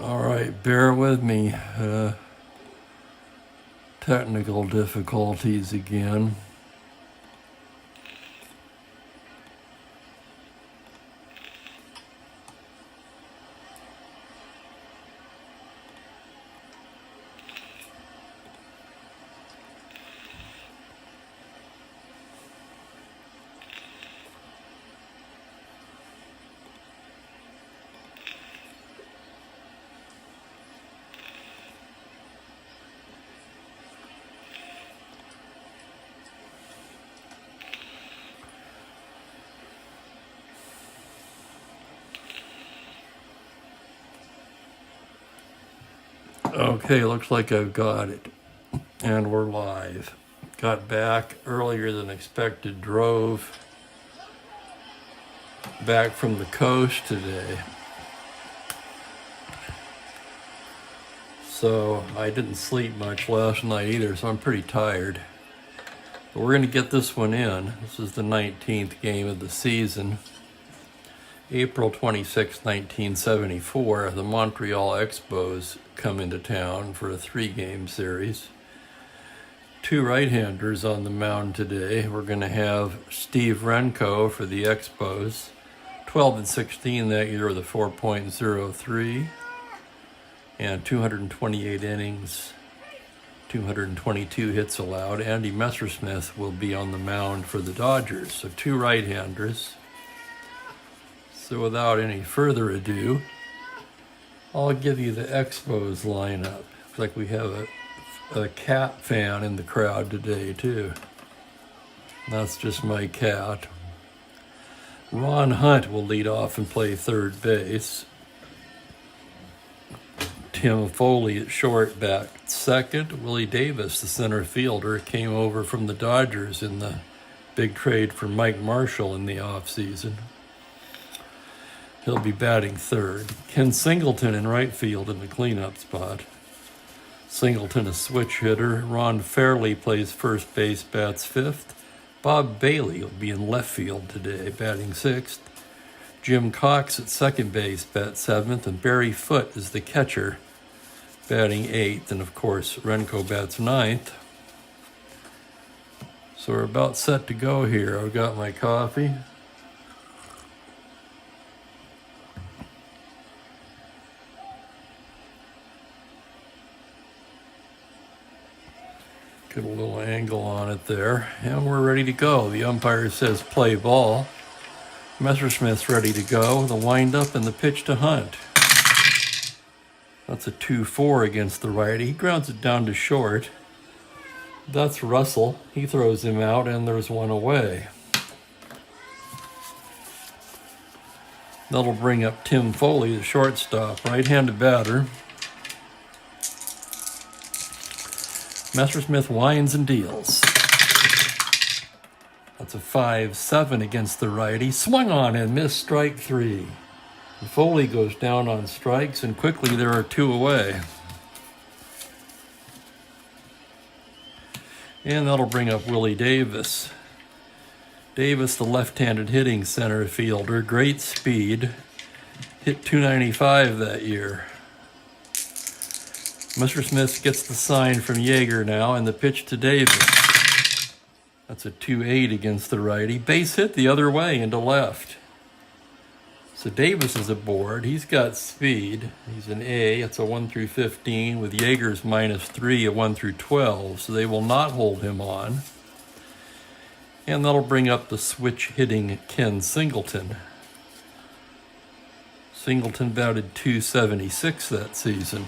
All right, bear with me. Technical difficulties again. Okay, looks like I've got it. And we're live. Got back earlier than expected, drove back from the coast today. So I didn't sleep much last night either, so I'm pretty tired. But we're going to get this one in. This is the 19th game of the season. April 26, 1974, the Montreal Expos come into town for a 3-game series. 2 right-handers on the mound today. We're going to have Steve Renko for the Expos. 12-16 that year with a 4.03 and 228 innings, 222 hits allowed. Andy Messersmith will be on the mound for the Dodgers. So 2 right-handers. So without any further ado, I'll give you the Expos lineup. Looks like we have a cat fan in the crowd today too. That's just my cat. Ron Hunt will lead off and play third base. Tim Foley at short back second. Willie Davis, the center fielder, came over from the Dodgers in the big trade for Mike Marshall in the offseason. He'll be batting third. Ken Singleton in right field in the cleanup spot. Singleton a switch hitter. Ron Fairley plays first base, bats fifth. Bob Bailey will be in left field today, batting sixth. Jim Cox at second base, bats seventh. And Barry Foote is the catcher, batting eighth. And of course, Renko bats ninth. So we're about set to go here. I've got my coffee. Get a little angle on it there, and we're ready to go. The umpire says play ball. Messersmith's ready to go. The windup and the pitch to Hunt. That's a 2-4 against the righty. He grounds it down to short. That's Russell. He throws him out, and there's one away. That'll bring up Tim Foley, the shortstop, right-handed batter. Messersmith winds and deals. That's a 5-7 against the righty. Swung on and missed, strike 3. And Foley goes down on strikes, and quickly there are 2 away. And that'll bring up Willie Davis. Davis, the left-handed hitting center fielder, great speed. Hit .295 that year. Messersmith gets the sign from Yeager now, and the pitch to Davis. That's a 2-8 against the righty. Base hit the other way into left. So Davis is aboard. He's got speed. He's an A. It's a 1 through 15 with Yeager's -3, a 1 through 12. So they will not hold him on. And that'll bring up the switch hitting Ken Singleton. Singleton batted .276 that season.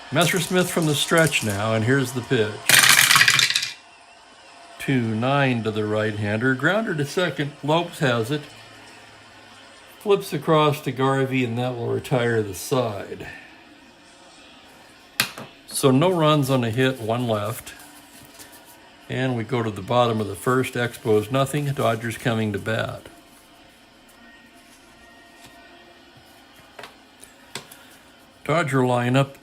Messersmith from the stretch now, and here's the pitch. 2-9 to the right-hander. Grounder to second. Lopes has it. Flips across to Garvey, and that will retire the side. So no runs on a hit, one left. And we go to the bottom of the first. Expos nothing. Dodgers coming to bat. Dodger lineup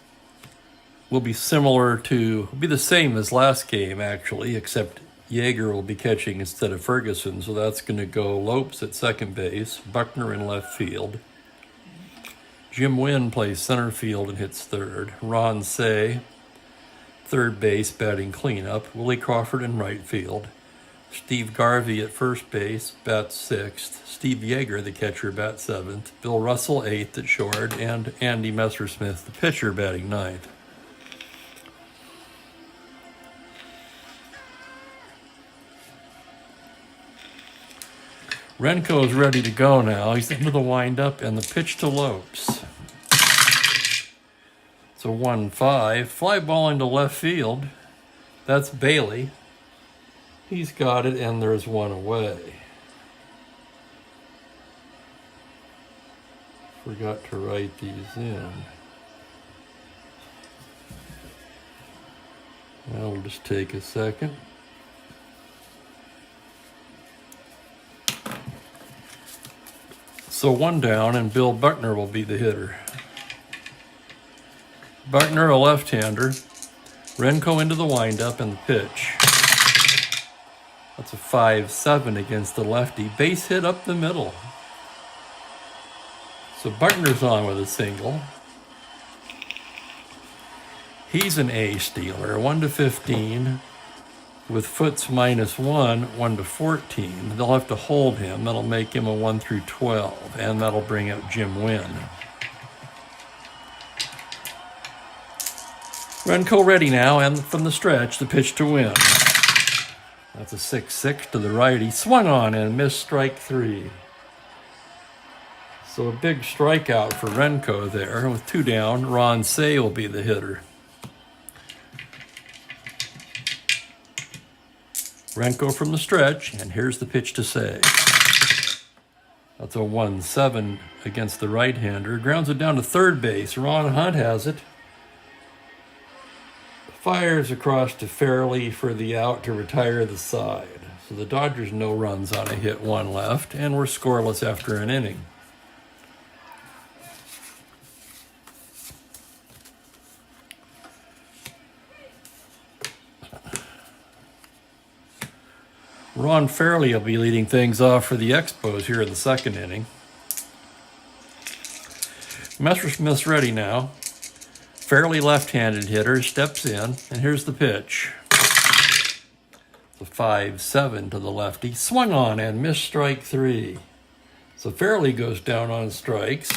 will be the same as last game actually, except Yeager will be catching instead of Ferguson, so that's going to go Lopes at second base, Buckner in left field. Jim Wynn plays center field and hits third. Ron Say, third base, batting cleanup. Willie Crawford in right field. Steve Garvey at first base, bats sixth. Steve Yeager, the catcher, bats seventh. Bill Russell, eighth at short. And Andy Messersmith, the pitcher, batting ninth. Renko's ready to go now. He's into the windup and the pitch to Lopes. It's a 1-5. Fly ball into left field. That's Bailey. He's got it, and there's one away. Forgot to write these in. That'll just take a second. So one down, and Bill Buckner will be the hitter. Buckner, a left-hander. Renko into the windup and the pitch. That's a 5-7 against the lefty. Base hit up the middle. So Buckner's on with a single. He's an A stealer, 1 to 15. With Foots -1, 1 to 14. They'll have to hold him. That'll make him a 1 through 12, and that'll bring up Jim Wynn. Renko ready now, and from the stretch, the pitch to Wynn. That's a 6-6 to the right. He swung on and missed strike 3. So a big strikeout for Renko there. With 2 down, Ron Say will be the hitter. Renko from the stretch, and here's the pitch to Say. That's a 1-7 against the right-hander. Grounds it down to third base. Ron Hunt has it. Fires across to Fairley for the out to retire the side. So the Dodgers no runs on a hit, one left, and we're scoreless after an inning. Ron Fairley will be leading things off for the Expos here in the second inning. Messersmith's ready now. Fairley left-handed hitter steps in, and here's the pitch. It's a 5-7 to the lefty. Swung on and missed strike 3. So Fairley goes down on strikes.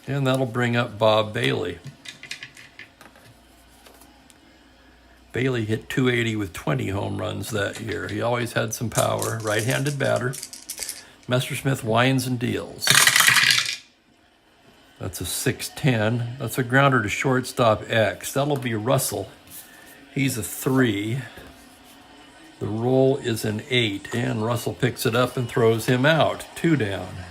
And that'll bring up Bob Bailey. Bailey hit .280 with 20 home runs that year. He always had some power. Right-handed batter. Messersmith winds and deals. That's a 6-10. That's a grounder to shortstop X. That'll be Russell. He's a 3. The roll is an 8, and Russell picks it up and throws him out. 2 down.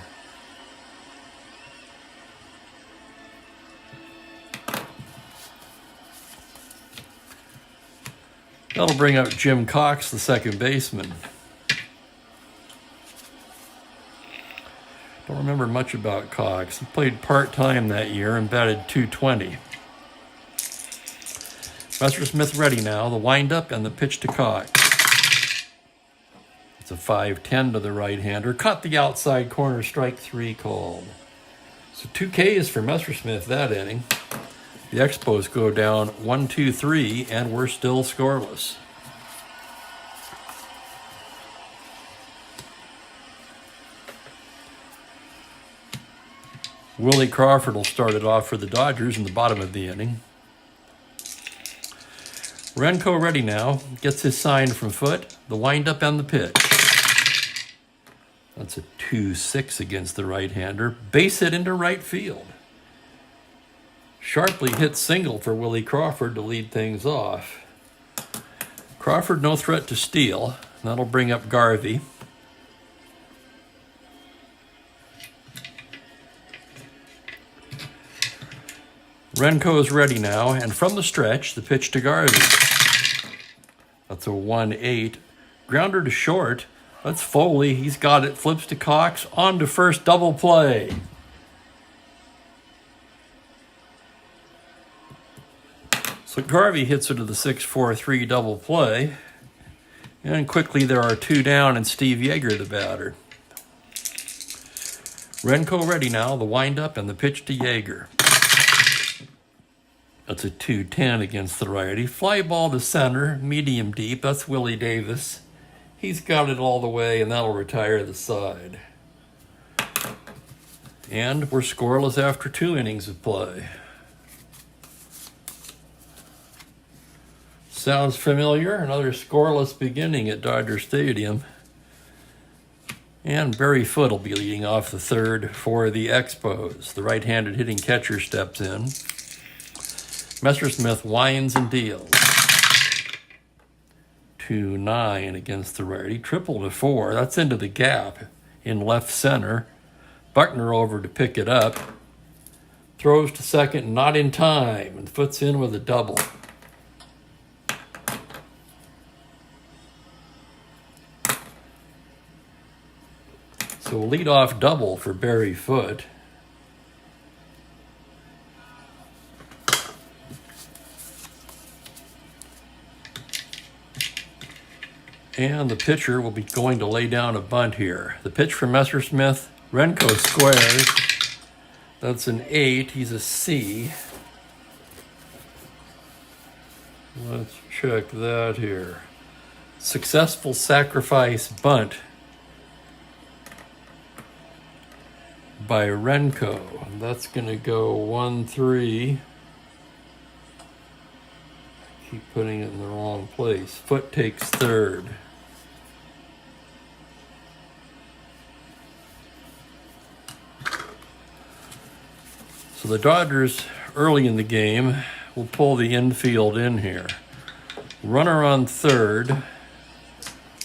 That'll bring up Jim Cox, the second baseman. Don't remember much about Cox. He played part-time that year and batted .220. Messersmith ready now. The windup and the pitch to Cox. It's a 5-10 to the right-hander. Caught the outside corner, strike 3 called. So 2 Ks for Messersmith that inning. The Expos go down 1-2-3, and we're still scoreless. Willie Crawford will start it off for the Dodgers in the bottom of the inning. Renko ready now. Gets his sign from Foot. The windup and the pitch. That's a 2-6 against the right-hander. Base hit into right field. Sharply hit single for Willie Crawford to lead things off. Crawford no threat to steal. That'll bring up Garvey. Renko is ready now, and from the stretch, the pitch to Garvey. That's a 1-8. Grounder to short. That's Foley. He's got it. Flips to Cox. On to first. Double play. So Garvey hits it to the 6-4-3 double play. And quickly there are 2 down and Steve Yeager the batter. Renko ready now. The windup and the pitch to Yeager. That's a 2-10 against the righty. Fly ball to center, medium deep. That's Willie Davis. He's got it all the way, and that'll retire the side. And we're scoreless after 2 innings of play. Sounds familiar? Another scoreless beginning at Dodger Stadium. And Barry Foote will be leading off the third for the Expos. The right-handed hitting catcher steps in. Messersmith winds and deals. 2-9 against the righty. Triple to 4. That's into the gap in left center. Buckner over to pick it up. Throws to second, not in time, and Foote's in with a double. So leadoff double for Barry Foote. And the pitcher will be going to lay down a bunt here. The pitch from Messersmith. Renko squares. That's an 8. He's a C. Let's check that here. Successful sacrifice bunt by Renko. That's going to go 1-3. Keep putting it in the wrong place. Foote takes third. So the Dodgers, early in the game, will pull the infield in here. Runner on third,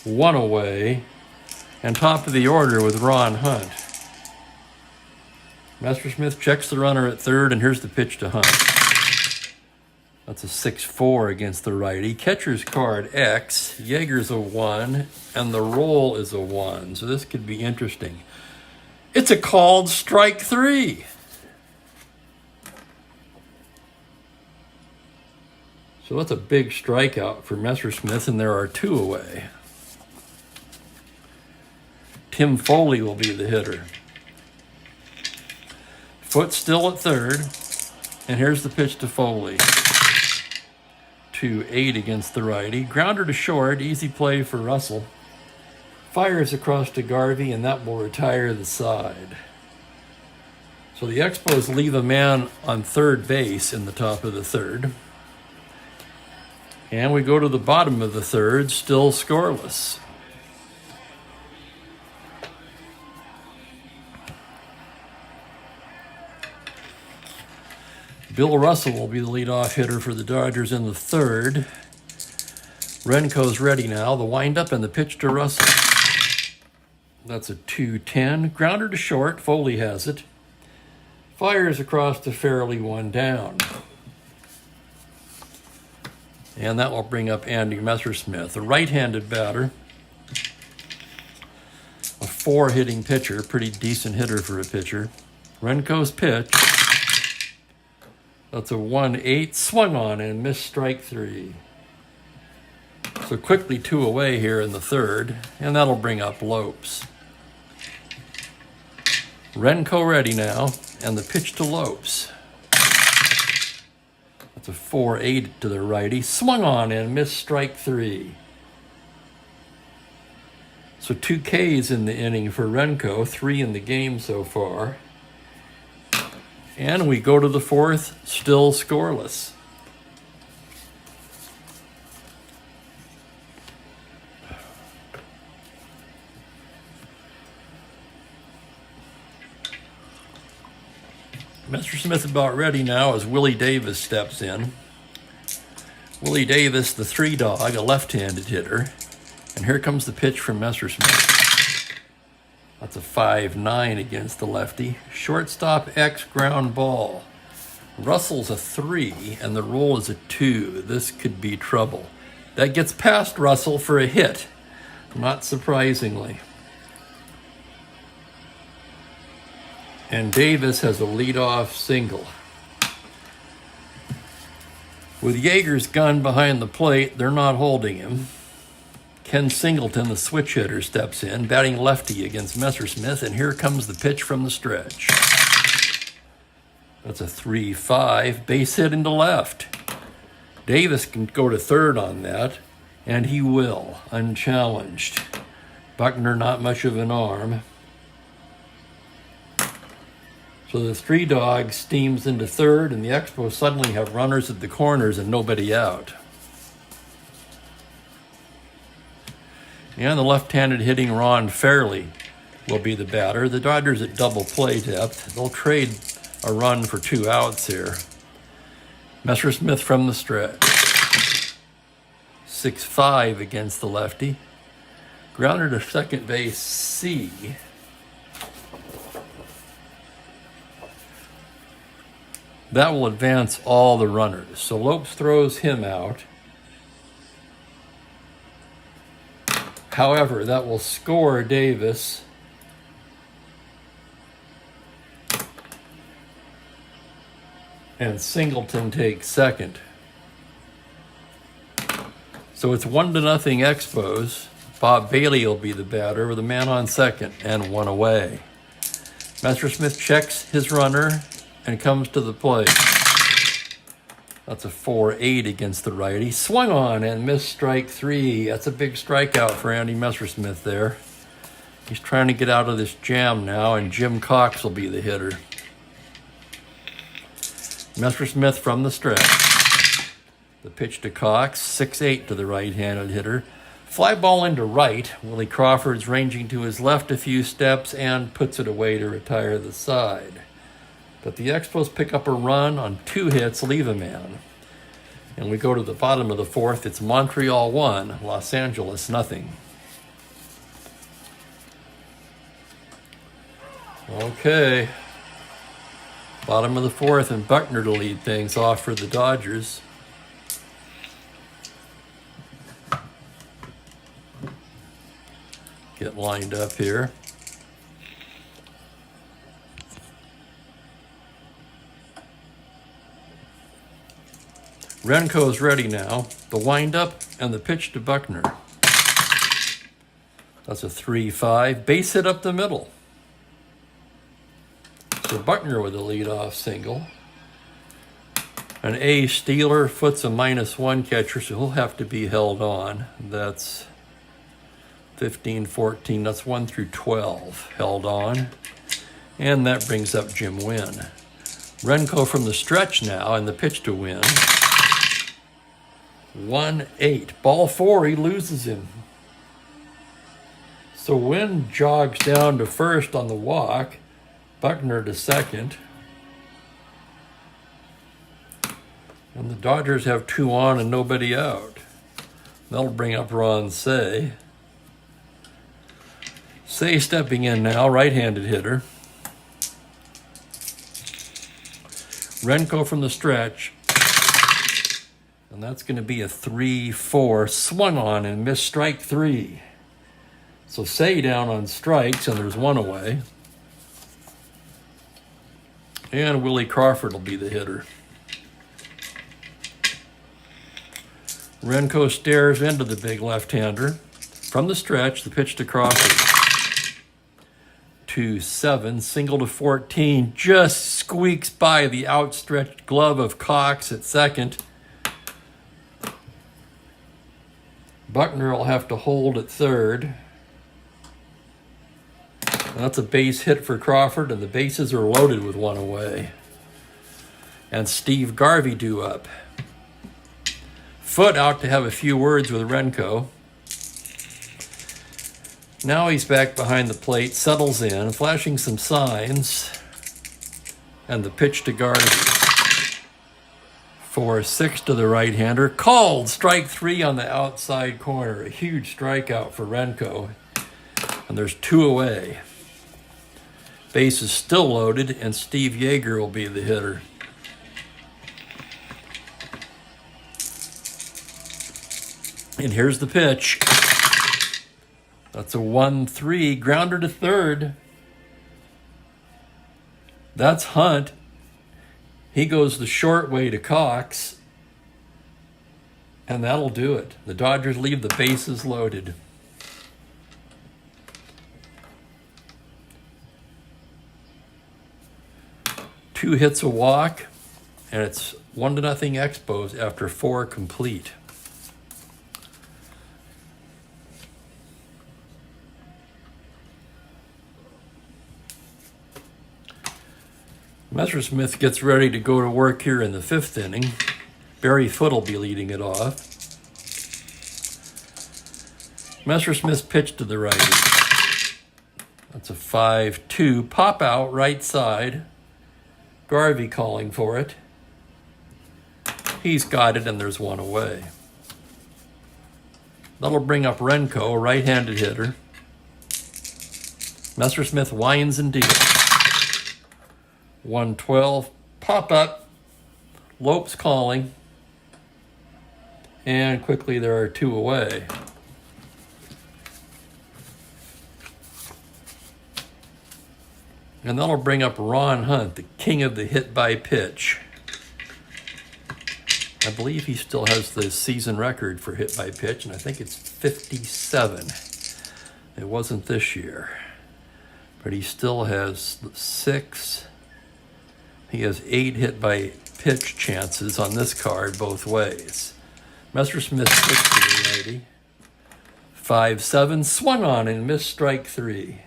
1 away, and top of the order with Ron Hunt. Messersmith checks the runner at third, and here's the pitch to Hunt. That's a 6-4 against the righty. Catcher's card X, Yeager's a 1, and the roll is a 1. So this could be interesting. It's a called strike 3. So that's a big strikeout for Messersmith, and there are 2 away. Tim Foley will be the hitter. Foote still at third, and here's the pitch to Foley. 2-8 against the righty. Grounder to short, easy play for Russell. Fires across to Garvey, and that will retire the side. So the Expos leave a man on third base in the top of the third. And we go to the bottom of the third, still scoreless. Bill Russell will be the leadoff hitter for the Dodgers in the third. Renko's ready now. The windup and the pitch to Russell. That's a 2-10. Grounder to short. Foley has it. Fires across to Fairley, 1 down. And that will bring up Andy Messersmith, a right-handed batter. A 4 hitting pitcher, pretty decent hitter for a pitcher. Renko's pitch. That's a 1-8, swung on and missed strike 3. So quickly 2 away here in the third, and that'll bring up Lopes. Renko ready now, and the pitch to Lopes. That's a 4-8 to the righty, swung on and missed strike 3. So 2 Ks in the inning for Renko, 3 in the game so far. And we go to the fourth, still scoreless. Mr. Smith about ready now as Willie Davis steps in. Willie Davis, the 3-dog, a left-handed hitter. And here comes the pitch from Messersmith. That's a 5-9 against the lefty. Shortstop X ground ball. Russell's a 3 and the roll is a 2. This could be trouble. That gets past Russell for a hit, not surprisingly. And Davis has a leadoff single. With Yeager's gun behind the plate, they're not holding him. Ken Singleton, the switch hitter, steps in, batting lefty against Messersmith, and here comes the pitch from the stretch. That's a 3-5, base hit into left. Davis can go to third on that, and he will, unchallenged. Buckner, not much of an arm. So the 3-dog steams into third, and the Expos suddenly have runners at the corners and nobody out. And the left-handed hitting Ron Fairley will be the batter. The Dodgers at double play depth. They'll trade a run for 2 outs here. Messersmith from the stretch. 6-5 against the lefty. Grounder to second base, C. That will advance all the runners. So Lopes throws him out. However, that will score Davis. And Singleton takes second. So it's 1-0 Expos. Bob Bailey will be the batter with a man on second and 1 away. Messersmith checks his runner and comes to the plate. That's a 4-8 against the righty. Swung on and missed strike 3. That's a big strikeout for Andy Messersmith there. He's trying to get out of this jam now, and Jim Cox will be the hitter. Messersmith from the stretch. The pitch to Cox, 6-8 to the right-handed hitter. Fly ball into right. Willie Crawford's ranging to his left a few steps and puts it away to retire the side. But the Expos pick up a run on 2 hits, leave a man. And we go to the bottom of the fourth. It's Montreal 1, Los Angeles nothing. Okay. Bottom of the fourth, and Buckner to lead things off for the Dodgers. Get lined up here. Renko's ready now. The windup and the pitch to Buckner. That's a 3-5. Base hit up the middle. So Buckner with a leadoff single. An A stealer, Foot's a -1 catcher, so he'll have to be held on. That's 15, 14. That's 1 through 12 held on. And that brings up Jim Wynn. Renko from the stretch now, and the pitch to Wynn. 1-8. Ball 4, he loses him. So Wynn jogs down to first on the walk. Buckner to second. And the Dodgers have 2 on and nobody out. That'll bring up Ron Say. Say stepping in now, right-handed hitter. Renko from the stretch. And that's going to be a 3-4. Swung on and missed strike 3. So Say down on strikes, and there's 1 away. And Willie Crawford will be the hitter. Renko stares into the big left-hander. From the stretch, the pitch to Crawford. 2-7, single to 14. Just squeaks by the outstretched glove of Cox at second. Buckner will have to hold at third. That's a base hit for Crawford, and the bases are loaded with 1 away. and Steve Garvey due up. Foote out to have a few words with Renko. Now he's back behind the plate, settles in, flashing some signs, and the pitch to Garvey. 4-6 to the right-hander. Called strike 3 on the outside corner. A huge strikeout for Renko. And there's 2 away. Base is still loaded, and Steve Yeager will be the hitter. And here's the pitch. That's a 1-3, grounder to third. That's Hunt. He goes the short way to Cox. And that'll do it. The Dodgers leave the bases loaded. Two hits, a walk, and it's 1-0 Expos after 4 complete. Messersmith gets ready to go to work here in the 5th inning. Barry Foote will be leading it off. Messersmith's pitch to the righty. That's a 5-2. Pop out right side. Garvey calling for it. He's got it, and there's 1 away. That'll bring up Renko, a right-handed hitter. Messersmith winds and deals. 1-12, pop up, Lopes calling, and quickly there are 2 away. And that'll bring up Ron Hunt, the king of the hit by pitch. I believe he still has the season record for hit by pitch, and I think it's 57. It wasn't this year, but he still has 6. He has 8 hit by pitch chances on this card both ways. Messersmith pitched to the righty. 5-7, swung on and missed strike 3.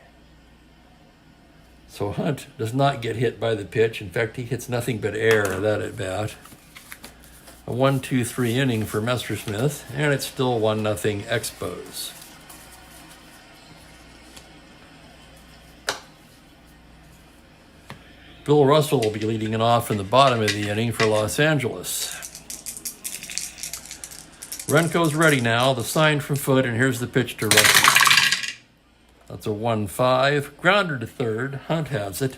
So Hunt does not get hit by the pitch. In fact, he hits nothing but air that at bat. A 1-2-3 inning for Messersmith, and it's still 1-0 Expos. Bill Russell will be leading it off in the bottom of the inning for Los Angeles. Renko's ready now, the sign from Foote, and here's the pitch to Russell. That's a 1-5, grounder to third, Hunt has it.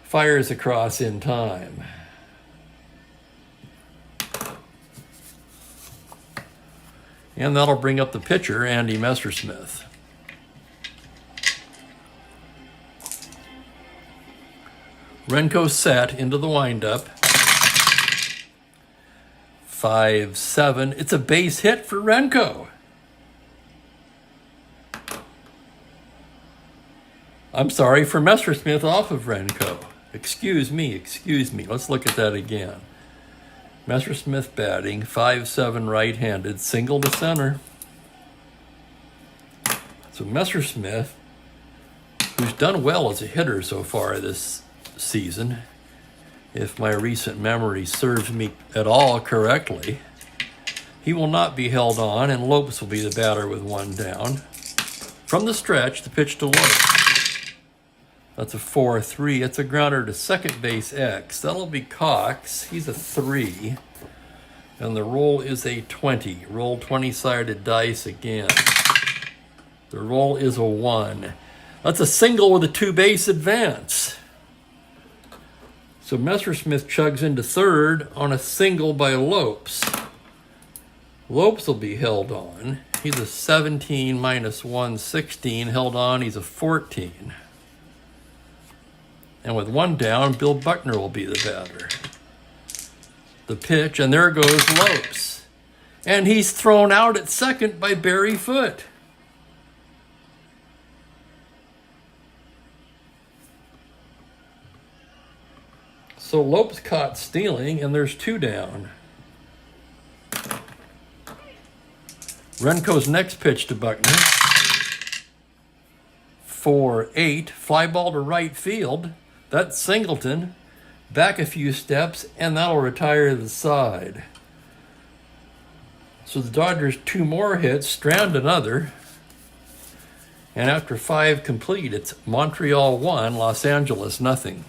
Fires across in time. And that'll bring up the pitcher, Andy Messersmith. Renko set into the windup. 5-7. It's a base hit for Renko. I'm sorry, for Messersmith off of Renko. Excuse me. Let's look at that again. Messersmith batting, 5-7 right-handed, single to center. So Messersmith, who's done well as a hitter so far this season, if my recent memory serves me at all correctly, he will not be held on, and Lopes will be the batter with 1 down. From the stretch, the pitch to Lopes. That's a 4-3. It's a grounder to second base X. That'll be Cox. He's a 3. And the roll is a 20. Roll 20-sided dice again. The roll is a 1. That's a single with a 2-base advance. So Messersmith chugs into third on a single by Lopes. Lopes will be held on. He's a 17 minus 1, 16. Held on, he's a 14. And with 1 down, Bill Buckner will be the batter. The pitch, and there goes Lopes. And he's thrown out at second by Barry Foote. So Lopes caught stealing, and there's 2 down. Renko's next pitch to Buckner. 4-8, fly ball to right field. That's Singleton. back a few steps, and that'll retire the side. So the Dodgers 2 more hits, strand another, and after 5 complete, it's Montreal 1, Los Angeles nothing.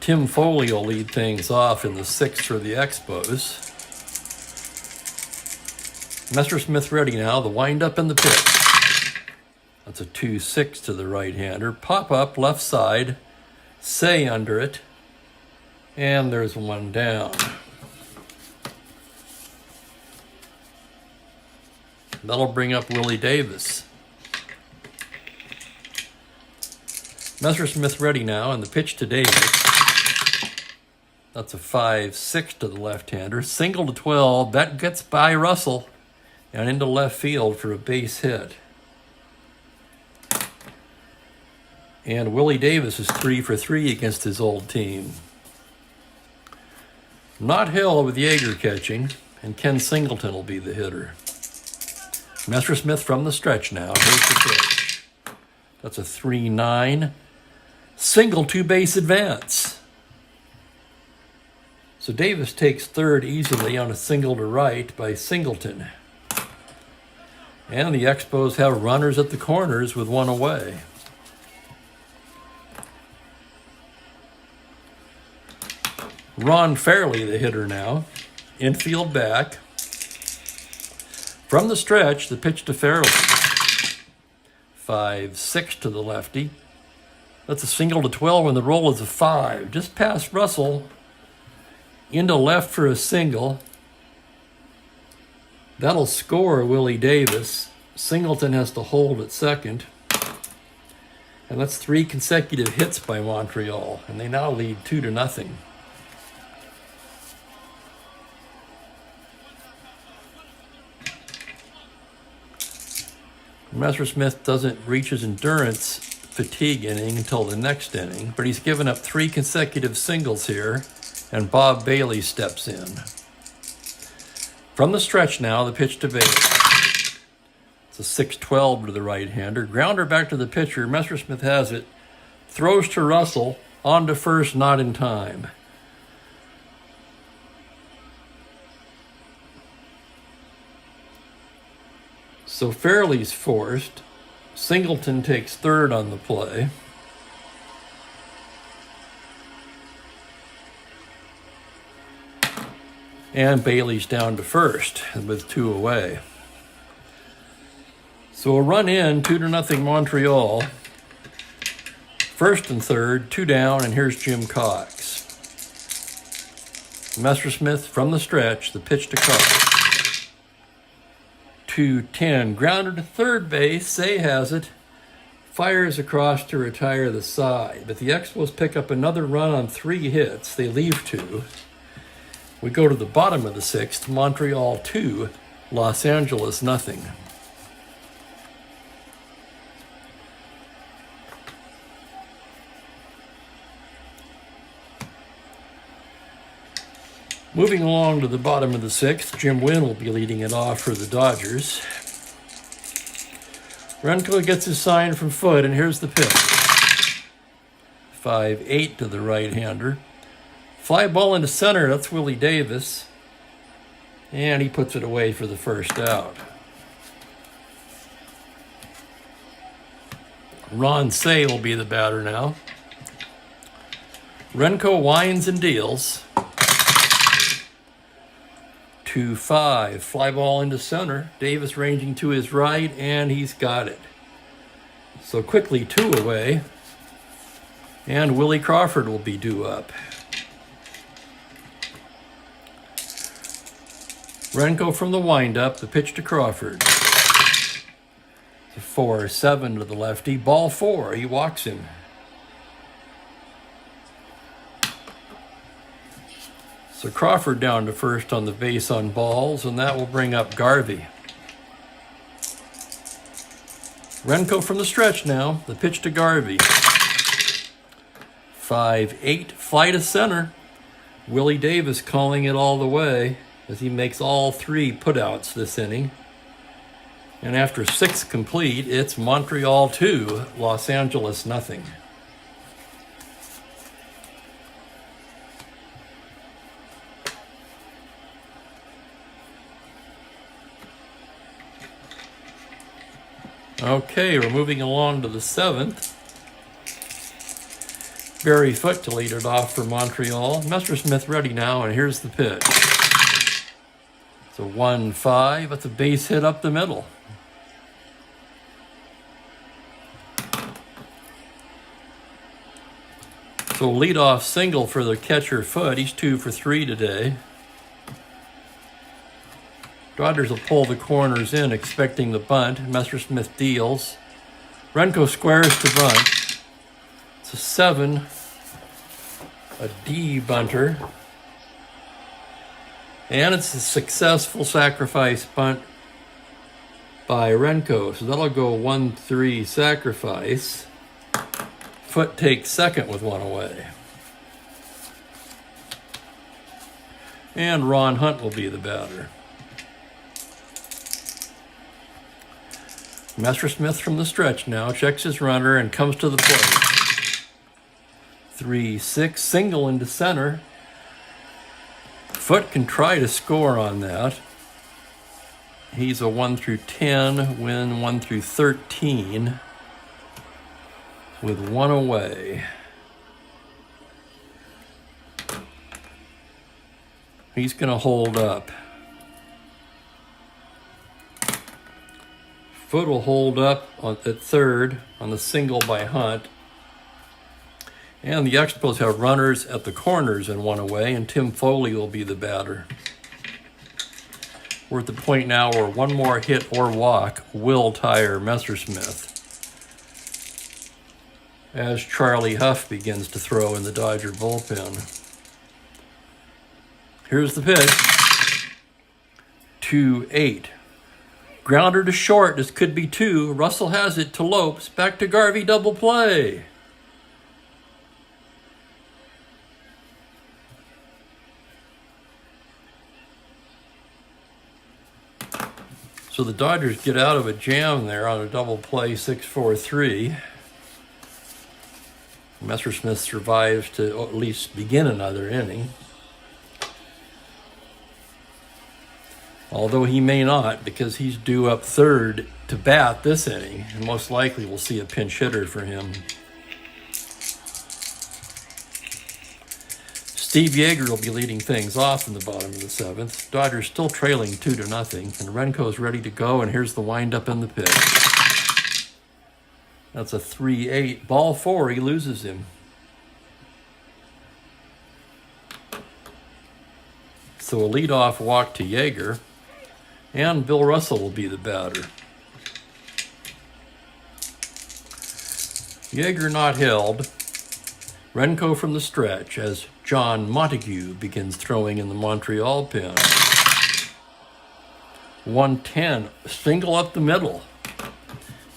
Tim Foley will lead things off in the 6th for the Expos. Messersmith ready now, the windup and the pitch. That's a 2-6 to the right-hander. Pop up, left side, Say under it, and there's one down. That'll bring up Willie Davis. Messersmith ready now, and the pitch to Davis. That's a 5-6 to the left-hander. Single to 12. That gets by Russell and into left field for a base hit. And Willie Davis is 3 for 3 against his old team. Not Hill with Yeager catching, and Ken Singleton will be the hitter. Messersmith from the stretch now. Here's the pitch. That's a 3-9. Single 2-base advance. So Davis takes third easily on a single to right by Singleton. And the Expos have runners at the corners with one away. Ron Fairley, the hitter now. Infield back. From the stretch, the pitch to Fairley. 5-6 to the lefty. That's a single to 12 and the roll is a 5. Just past Russell. Into left for a single. That'll score Willie Davis. Singleton has to hold at second. And that's 3 consecutive hits by Montreal. And they now lead 2-0. Messersmith doesn't reach his endurance fatigue inning until the next inning, but he's given up 3 consecutive singles here, and Bob Bailey steps in. From the stretch now, the pitch to Bailey. It's a 6-12 to the right-hander. Grounder back to the pitcher. Messersmith has it. Throws to Russell. On to first, not in time. So Fairley's forced. Singleton takes third on the play. And Bailey's down to first with 2 away. So a run in, 2-0 Montreal. First and third, 2 down, and here's Jim Cox. Messersmith from the stretch, the pitch to Cox. 2-10, grounded to third base, Say has it. Fires across to retire the side, but the Expos pick up another run on 3 hits. They leave 2. We go to the bottom of the 6th, Montreal 2, Los Angeles nothing. Moving along to the bottom of the 6th, Jim Wynn will be leading it off for the Dodgers. Renko gets his sign from Foot, and here's the pitch. 5-8 to the right-hander. Fly ball into center, that's Willie Davis. And he puts it away for the first out. Ron Say will be the batter now. Renko winds and deals. 2-5, fly ball into center. Davis ranging to his right, and he's got it. So quickly 2 away. And Willie Crawford will be due up. Renko from the windup, the pitch to Crawford. 4-7 to the lefty. Ball 4, he walks him. So Crawford down to first on the base on balls, and that will bring up Garvey. Renko from the stretch now, the pitch to Garvey. 5-8, fly to center. Willie Davis calling it all the way as he makes all 3 putouts this inning. And after 6 complete, it's Montreal 2, Los Angeles nothing. Okay, we're moving along to the 7th. Barry Foote to lead it off for Montreal. Messersmith ready now, and here's the pitch. It's a 1-5. That's a base hit up the middle. So leadoff single for the catcher Foote. He's 2 for 3 today. Dodgers will pull the corners in, expecting the bunt. Messersmith deals. Renko squares to bunt. It's a 7, a D bunter. And it's a successful sacrifice bunt by Renko. So that'll go 1-3 sacrifice. Foote takes second with 1 away. And Ron Hunt will be the batter. Messersmith from the stretch now, checks his runner and comes to the plate. 3-6, single into center. Foote can try to score on that. He's a 1-10, win 1-13 with 1 away. He's going to hold up. Foote will hold up at third on the single by Hunt. And the Expos have runners at the corners and 1 away, and Tim Foley will be the batter. We're at the point now where 1 more hit or walk will tire Messersmith, as Charlie Huff begins to throw in the Dodger bullpen. Here's the pitch. 2-8. Grounder to short. This could be 2. Russell has it to Lopes. Back to Garvey, double play. So the Dodgers get out of a jam there on a double play, 6-4-3. Messersmith survives to at least begin another inning. Although he may not, because he's due up third to bat this inning, and most likely we'll see a pinch hitter for him. Steve Yeager will be leading things off in the bottom of the 7th. Dodgers still trailing 2-0, and Renko's ready to go, and here's the windup in the pitch. That's a 3-8. Ball 4, he loses him. So a leadoff walk to Yeager. And Bill Russell will be the batter. Yeager not held. Renko from the stretch as John Montague begins throwing in the Montreal pen. 1-10, single up the middle.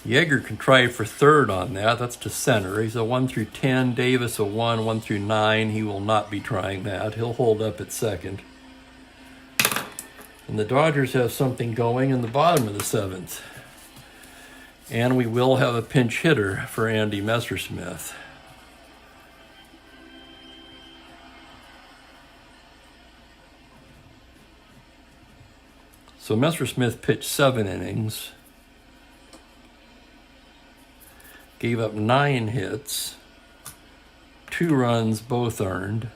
Yeager can try for third on that. That's to center. He's a 1-10. Davis a 1, 1-9. He will not be trying that. He'll hold up at second. And the Dodgers have something going in the bottom of the 7th. And we will have a pinch hitter for Andy Messersmith. So Messersmith pitched 7 innings. Gave up 9 hits. 2 runs, both earned.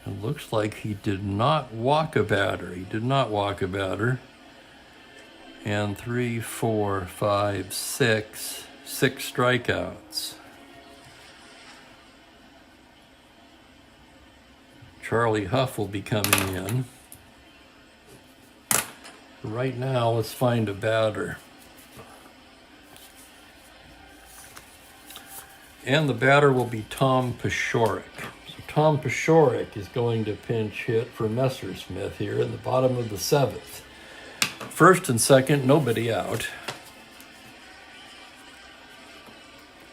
It looks like he did not walk a batter. And 3, 4, 5, 6 strikeouts. Charlie Huff will be coming in. Right now, let's find a batter. And the batter will be Tom Paciorek. Tom Paciorek is going to pinch hit for Messersmith here in the bottom of the 7th. First and second, nobody out.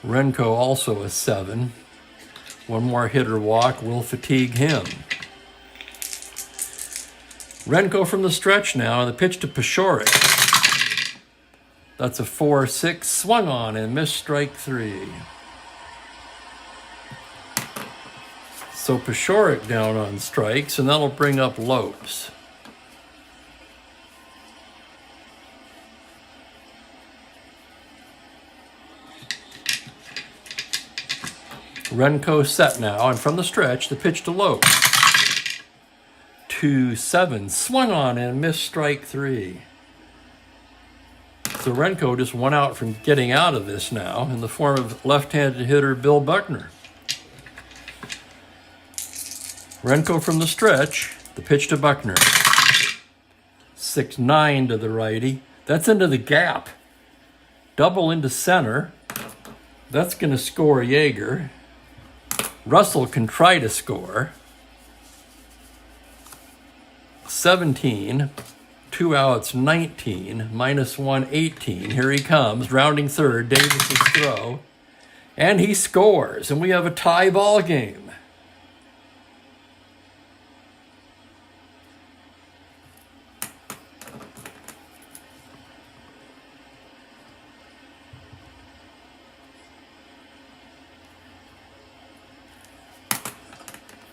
Renko also a 7. 1 more hit or walk will fatigue him. Renko from the stretch now, and the pitch to Paciorek. That's a 4-6, swung on and missed strike 3. So Paciorek down on strikes, and that'll bring up Lopes. Renko set now, and from the stretch, the pitch to Lopes. 2-7, swung on and missed strike 3. So Renko just won out from getting out of this now in the form of left-handed hitter Bill Buckner. Renko from the stretch, the pitch to Buckner. 6-9 to the righty. That's into the gap. Double into center. That's going to score Yeager. Russell can try to score. 17, 2 outs, 19, -1, 18. Here he comes, rounding third, Davis's throw, and he scores, and we have a tie ball game.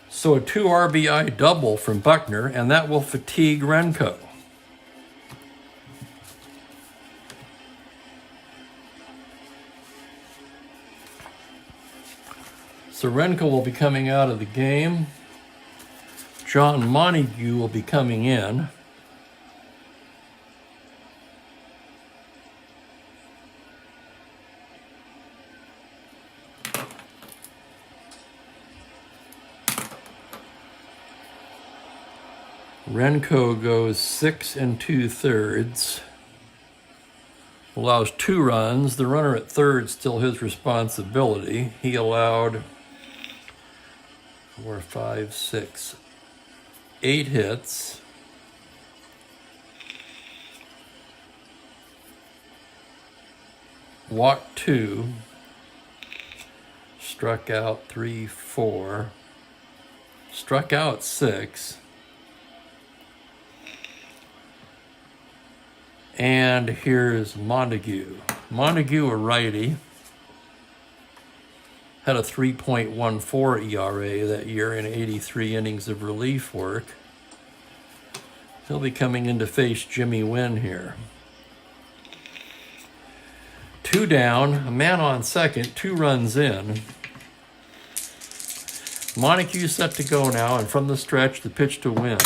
So a 2 RBI double from Buckner, and that will fatigue Renko. So Renko will be coming out of the game. John Montague will be coming in. Renko goes 6 2/3, allows 2 runs. The runner at third still his responsibility. He allowed 4, 5, 6, 8 hits. Walked 2, struck out 3, 4, struck out 6. And here's Montague. Montague, a righty, had a 3.14 ERA that year in 83 innings of relief work. He'll be coming in to face Jimmy Wynn here. 2 down, a man on second, 2 runs in. Montague set to go now, and from the stretch, the pitch to Wynn.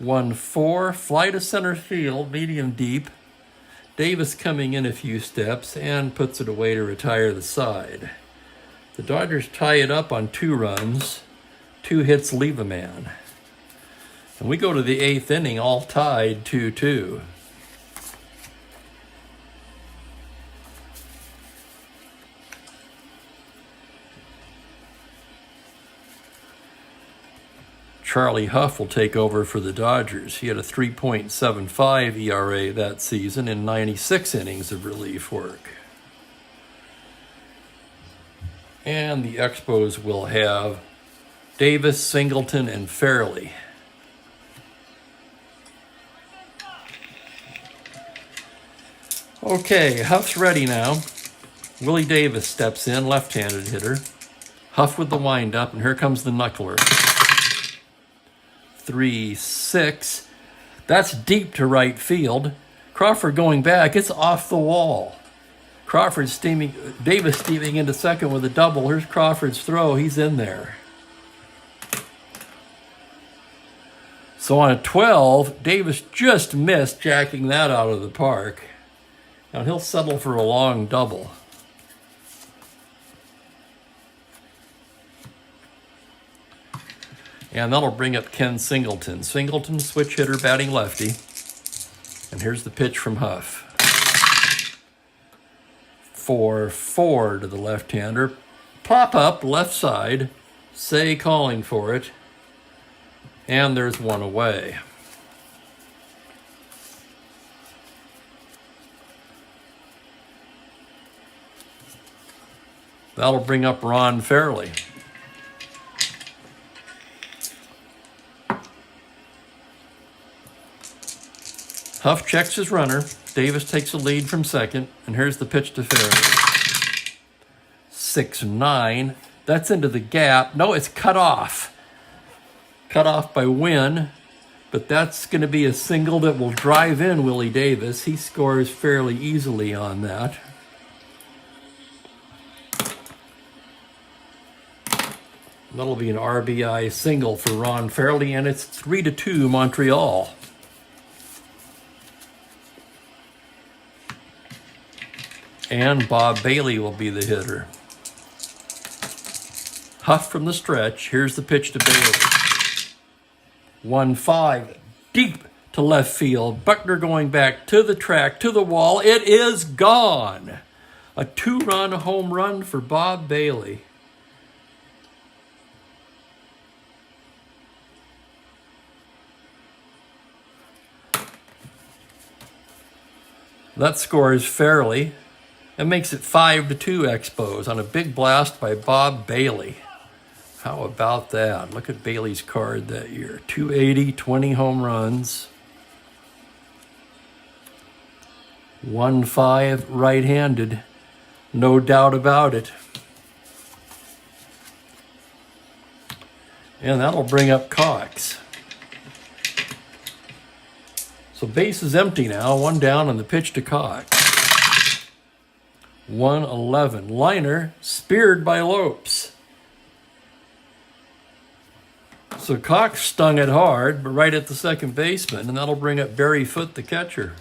1-4, fly to center field, medium deep. Davis coming in a few steps and puts it away to retire the side. The Dodgers tie it up on 2 runs. 2 hits leave a man. And we go to the 8th inning, all tied 2-2. Charlie Huff will take over for the Dodgers. He had a 3.75 ERA that season in 96 innings of relief work. And the Expos will have Davis, Singleton, and Fairley. Okay, Huff's ready now. Willie Davis steps in, left-handed hitter. Huff with the windup, and here comes the knuckler. 3-6. That's deep to right field. Crawford going back. It's off the wall. Davis steaming into second with a double. Here's Crawford's throw. He's in there. So on a 12, Davis just missed jacking that out of the park. Now he'll settle for a long double. And that'll bring up Ken Singleton. Singleton, switch hitter, batting lefty. And here's the pitch from Huff. 4-4 to the left-hander. Pop up, left side. Say calling for it. And there's one away. That'll bring up Ron Fairley. Huff checks his runner. Davis takes the lead from second, and here's the pitch to Fairley. 6-9. That's into the gap. No, it's cut off. Cut off by Wynn, but that's going to be a single that will drive in Willie Davis. He scores fairly easily on that. That'll be an RBI single for Ron Fairley, and it's 3-2 Montreal. And Bob Bailey will be the hitter. Huff from the stretch. Here's the pitch to Bailey. 1-5, deep to left field. Buckner going back to the track, to the wall. It is gone. A 2-run home run for Bob Bailey. That scores Fairley and makes it 5-2 Expos on a big blast by Bob Bailey. How about that? Look at Bailey's card that year. 280, 20 home runs. 1-5 right-handed. No doubt about it. And that'll bring up Cox. So base is empty now. One down on the pitch to Cox. 1-11. Liner speared by Lopes. So Cox stung it hard, but right at the second baseman, and that'll bring up Barry Foote, the catcher.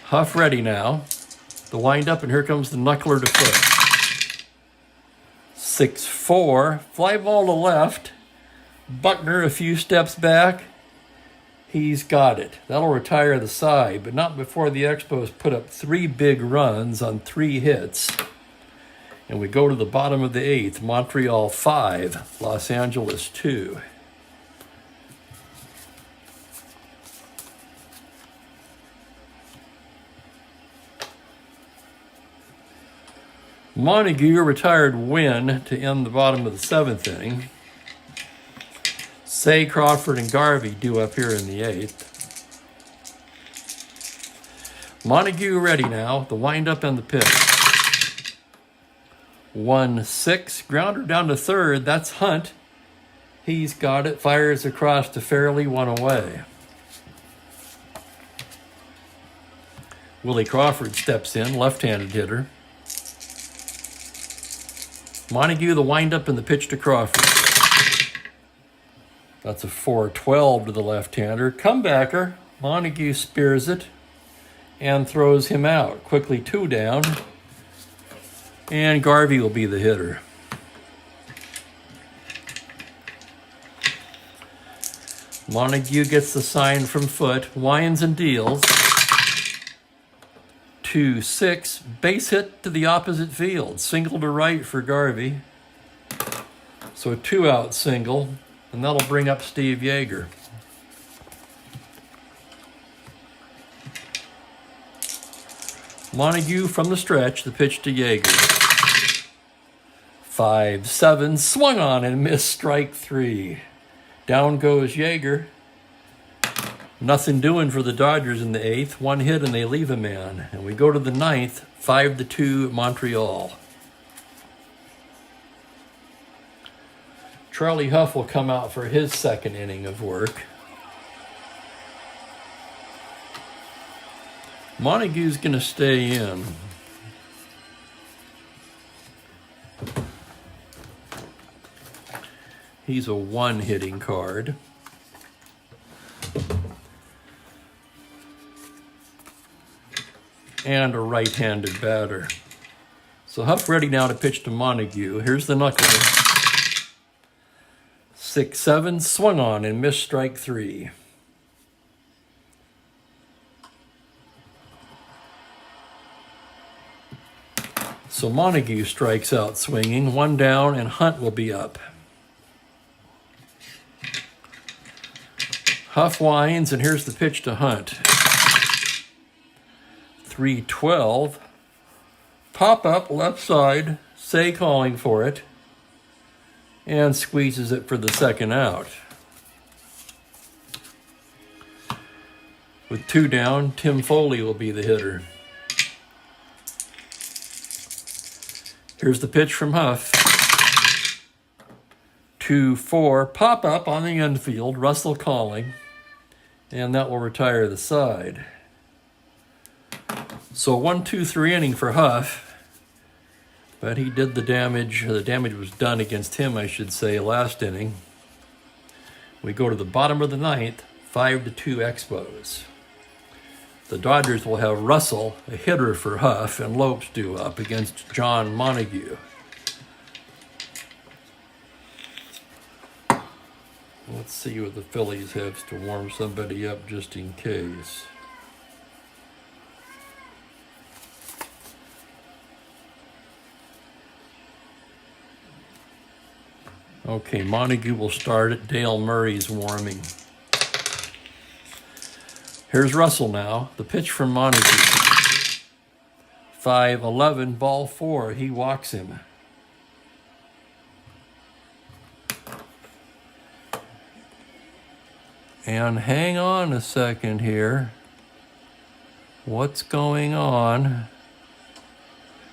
Huff ready now. The windup, and here comes the knuckler to Foote. 6-4. Fly ball to left. Buckner a few steps back. He's got it. That'll retire the side, but not before the Expos put up 3 big runs on 3 hits. And we go to the bottom of the 8th. Montreal 5, Los Angeles 2. Montague retired Wynn to end the bottom of the 7th inning. Say, Crawford, and Garvey due up here in the 8th. Montague ready now. The windup and the pitch. 1-6. Grounder down to third. That's Hunt. He's got it. Fires across to Fairley. 1 away. Willie Crawford steps in. Left-handed hitter. Montague, the windup, and the pitch to Crawford. That's a 4-12 to the left-hander. Comebacker. Montague spears it and throws him out. Quickly 2 down. And Garvey will be the hitter. Montague gets the sign from Foote. Winds and deals. 2-6. Base hit to the opposite field. Single to right for Garvey. So a 2-out single. And that'll bring up Steve Yeager. Montague from the stretch, the pitch to Yeager. 5-7, swung on and missed strike 3. Down goes Yeager. Nothing doing for the Dodgers in the 8th. 1 hit and they leave a man. And we go to the 9th, 5-2 Montreal. Charlie Huff will come out for his 2nd inning of work. Montague's going to stay in. He's a 1-hitting card. And a right-handed batter. So Huff ready now to pitch to Montague. Here's the knuckler. 6-7, swung on and missed strike 3. So Montague strikes out swinging. 1 down and Hunt will be up. Huff winds and here's the pitch to Hunt. 3-12. Pop up left side. Say calling for it. And squeezes it for the 2nd out. With 2 down, Tim Foley will be the hitter. Here's the pitch from Huff. 2-4, pop up on the infield, Russell calling, and that will retire the side. So 1-2-3 inning for Huff, but he did the damage, or the damage was done against him, I should say, last inning. We go to the bottom of the 9th, 5-2 Expos. The Dodgers will have Russell, a hitter for Huff, and Lopes due up against John Montague. Let's see what the Phillies have to warm somebody up just in case. Okay, Montague will start it. Dale Murray's warming. Here's Russell now. The pitch from Montague. 5-11, ball 4. He walks him. And hang on a second here. What's going on?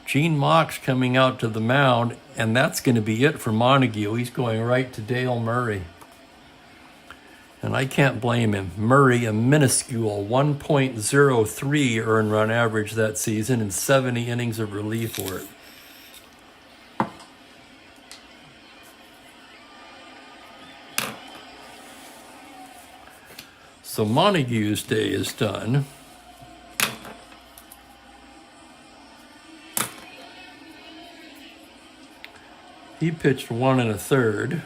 Gene Mock's coming out to the mound, and that's going to be it for Montague. He's going right to Dale Murray. And I can't blame him. Murray, a minuscule 1.03 earned run average that season and 70 innings of relief work. So Montague's day is done. He pitched 1 1/3.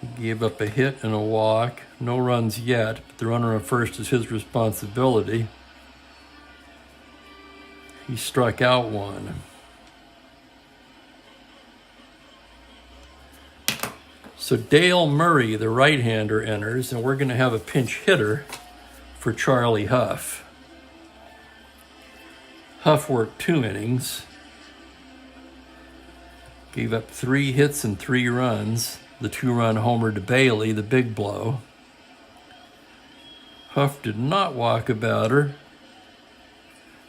He gave up a hit and a walk. No runs yet, but the runner on first is his responsibility. He struck out 1. So Dale Murray, the right-hander, enters, and we're going to have a pinch hitter for Charlie Huff. Huff worked 2 innings, gave up 3 hits and 3 runs, the 2-run homer to Bailey, the big blow. Huff did not walk a batter,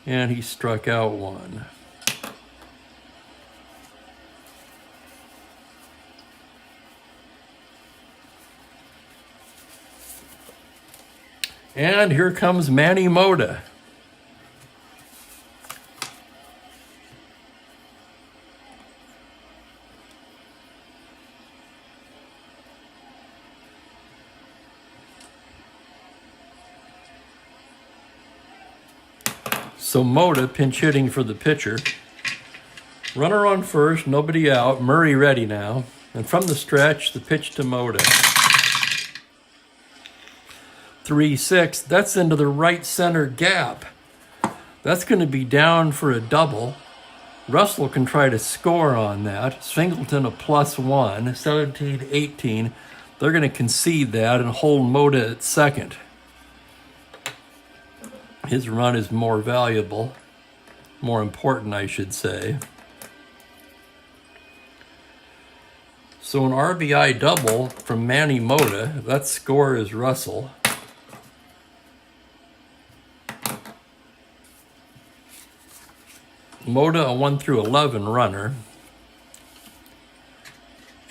and he struck out 1. And here comes Manny Mota. So Mota pinch hitting for the pitcher. Runner on first, nobody out. Murray ready now. And from the stretch, the pitch to Mota. 3-6, that's into the right center gap. That's going to be down for a double. Russell can try to score on that. Singleton a +1, 17-18. They're going to concede that and hold Mota at second. His run is more valuable, more important, I should say. So an RBI double from Manny Mota. That score is Russell. Mota a 1-11 runner.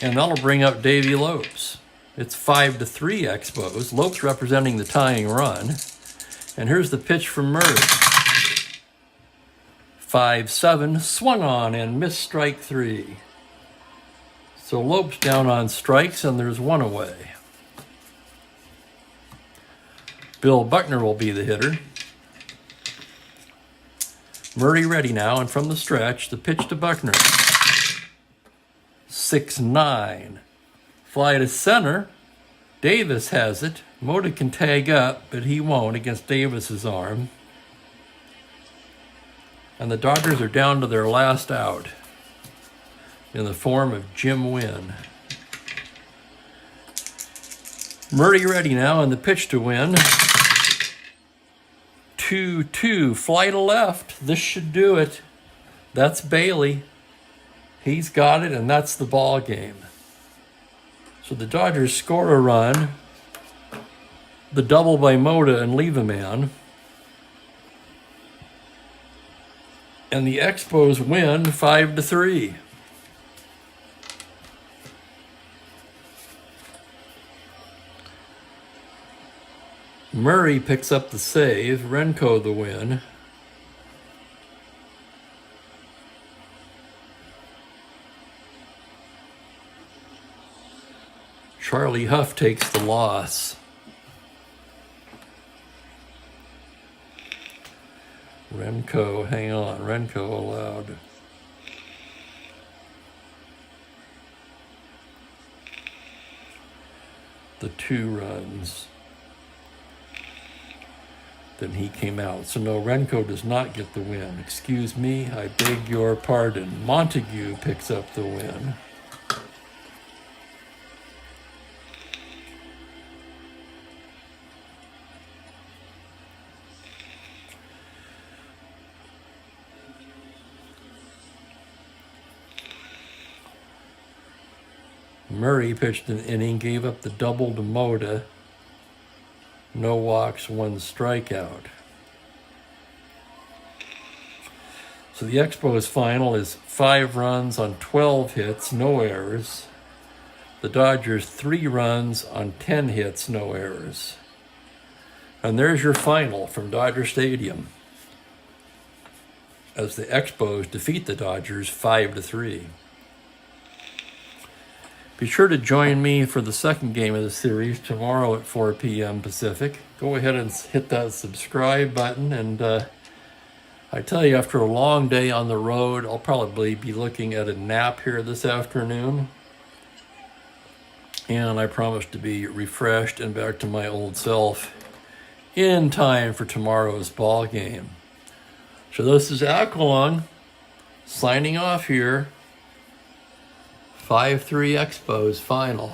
And that'll bring up Davey Lopes. It's 5-3 Expos. Lopes representing the tying run. And here's the pitch from Murray. 5-7, swung on and missed strike 3. So Lopes down on strikes, and there's 1 away. Bill Buckner will be the hitter. Murray ready now, and from the stretch, the pitch to Buckner. 6-9. Fly to center. Davis has it. Mota can tag up, but he won't against Davis's arm. And the Dodgers are down to their last out in the form of Jim Wynn. Murray ready now, and the pitch to Wynn. 2-2, fly to left. This should do it. That's Bailey. He's got it, and that's the ball game. So the Dodgers score a run, the double by Mota and leave a man, and the Expos win 5-3. Murray picks up the save, Renko the win. Charlie Huff takes the loss. Renko, hang on, Renko allowed. The 2 runs. Then he came out. So no, Renko does not get the win. Excuse me, I beg your pardon. Montague picks up the win. Murray pitched an inning, gave up the double to Mota. No walks, 1 strikeout. So the Expos final is 5 runs on 12 hits, no errors. The Dodgers 3 runs on 10 hits, no errors. And there's your final from Dodger Stadium, as the Expos defeat the Dodgers 5-3. Be sure to join me for the second game of the series tomorrow at 4 p.m. Pacific. Go ahead and hit that subscribe button. And I tell you, after a long day on the road, I'll probably be looking at a nap here this afternoon. And I promise to be refreshed and back to my old self in time for tomorrow's ball game. So this is Aqualung signing off here. 5-3 Expos final.